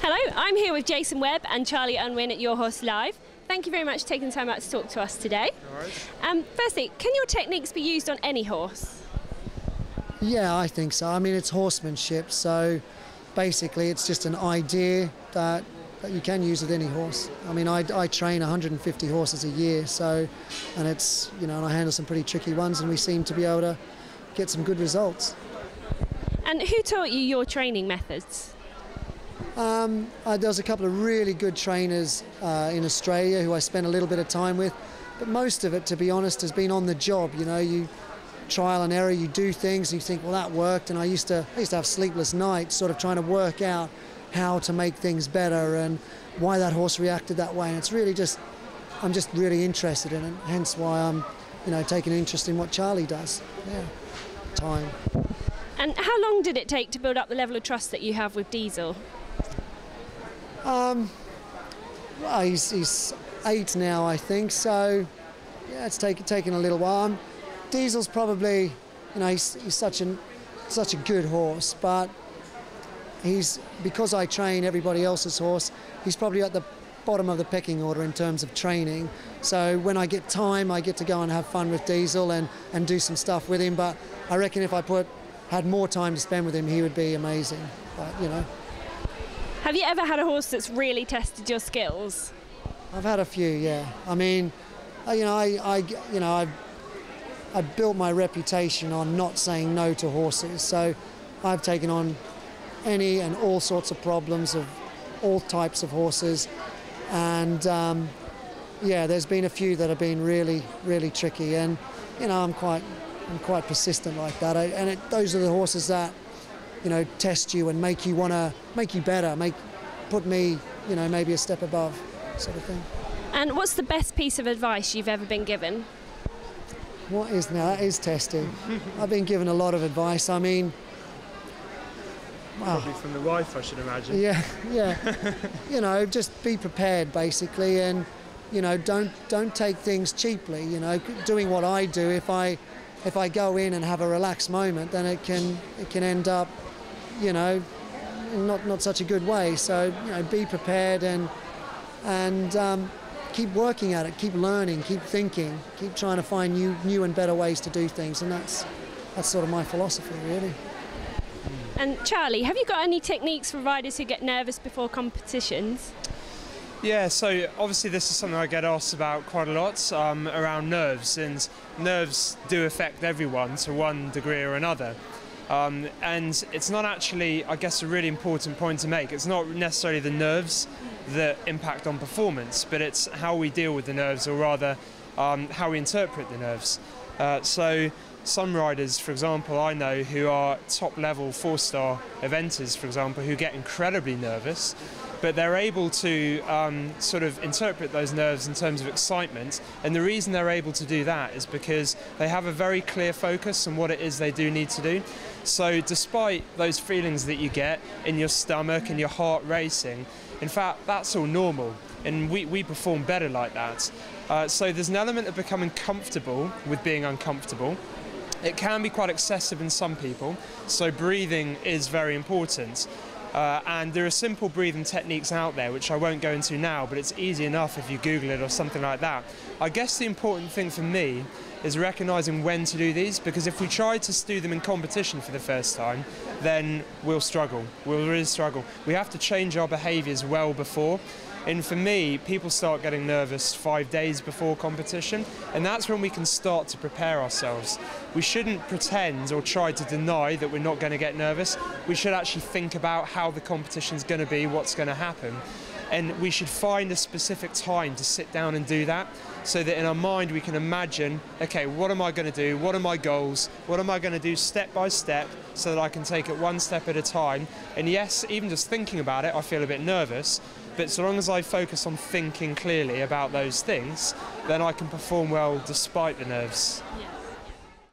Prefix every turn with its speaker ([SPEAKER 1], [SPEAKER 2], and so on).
[SPEAKER 1] Hello, I'm here with Jason Webb and Charlie Unwin at Your Horse Live. Thank you very much for taking the time out to talk to us today.
[SPEAKER 2] All right.
[SPEAKER 1] Firstly, can your techniques be used on any horse?
[SPEAKER 3] Yeah, I think so. I mean, it's horsemanship, so basically it's just an idea that you can use with any horse. I mean, I train 150 horses a year, so, and it's, you know, and I handle some pretty tricky ones, and we seem to be able to get some good results.
[SPEAKER 1] And who taught you your training methods?
[SPEAKER 3] There was a couple of really good trainers in Australia who I spent a little bit of time with, but most of it, to be honest, has been on the job. You know, you trial and error, you do things and you think, well, that worked, and I used to have sleepless nights sort of trying to work out how to make things better and why that horse reacted that way. And it's really just, I'm just really interested in it, hence why I'm, you know, taking an interest in what Charlie does. Yeah, time.
[SPEAKER 1] And how long did it take to build up the level of trust that you have with Diesel?
[SPEAKER 3] Well, he's 8 now, I think, so yeah, it's taken a little while. Diesel's probably, you know, he's such a good horse, but because I train everybody else's horse, he's probably at the bottom of the pecking order in terms of training. So when I get time, I get to go and have fun with Diesel and do some stuff with him. But I reckon if I had more time to spend with him, he would be amazing. But, you know.
[SPEAKER 1] Have you ever had a horse that's really tested your skills?
[SPEAKER 3] I've had a few, yeah. I mean, I've built my reputation on not saying no to horses. So I've taken on any and all sorts of problems of all types of horses. And yeah, there's been a few that have been really, really tricky. And, you know, I'm quite persistent like that. Those are the horses that, you know, test you and make you better, put me, you know, maybe a step above, sort of thing.
[SPEAKER 1] And what's the best piece of advice you've ever been given?
[SPEAKER 3] What is now? That is testing. I've been given a lot of advice. I mean,
[SPEAKER 2] Probably from the wife, I should imagine.
[SPEAKER 3] Yeah. You know, just be prepared, basically, and, you know, don't take things cheaply. You know, doing what I do, if I go in and have a relaxed moment, then it can end up, you know, not such a good way. So, you know, be prepared and keep working at it, keep learning, keep thinking, keep trying to find new and better ways to do things, and that's sort of my philosophy, really.
[SPEAKER 1] And Charlie, have you got any techniques for riders who get nervous before competitions?
[SPEAKER 2] Yeah, so obviously this is something I get asked about quite a lot, around nerves, and nerves do affect everyone to one degree or another. And it's not actually, I guess, a really important point to make. It's not necessarily the nerves that impact on performance, but it's how we deal with the nerves, or rather how we interpret the nerves. So some riders, for example, I know who are top-level 4-star eventers, for example, who get incredibly nervous, but they're able to sort of interpret those nerves in terms of excitement. And the reason they're able to do that is because they have a very clear focus on what it is they do need to do. So despite those feelings that you get in your stomach and your heart racing, in fact, that's all normal, and we perform better like that. So there's an element of becoming comfortable with being uncomfortable. It can be quite excessive in some people, so breathing is very important. And there are simple breathing techniques out there, which I won't go into now, but it's easy enough if you Google it or something like that. I guess the important thing for me is recognizing when to do these, because if we try to do them in competition for the first time, then we'll struggle. We'll really struggle. We have to change our behaviors well before. And for me, people start getting nervous 5 days before competition, and that's when we can start to prepare ourselves. We shouldn't pretend or try to deny that we're not going to get nervous. We should actually think about how the competition's going to be, what's going to happen. And we should find a specific time to sit down and do that, so that in our mind we can imagine, okay, what am I going to do? What are my goals? What am I going to do step by step, so that I can take it one step at a time? And yes, even just thinking about it, I feel a bit nervous, but so long as I focus on thinking clearly about those things, then I can perform well despite the nerves.
[SPEAKER 1] Yeah.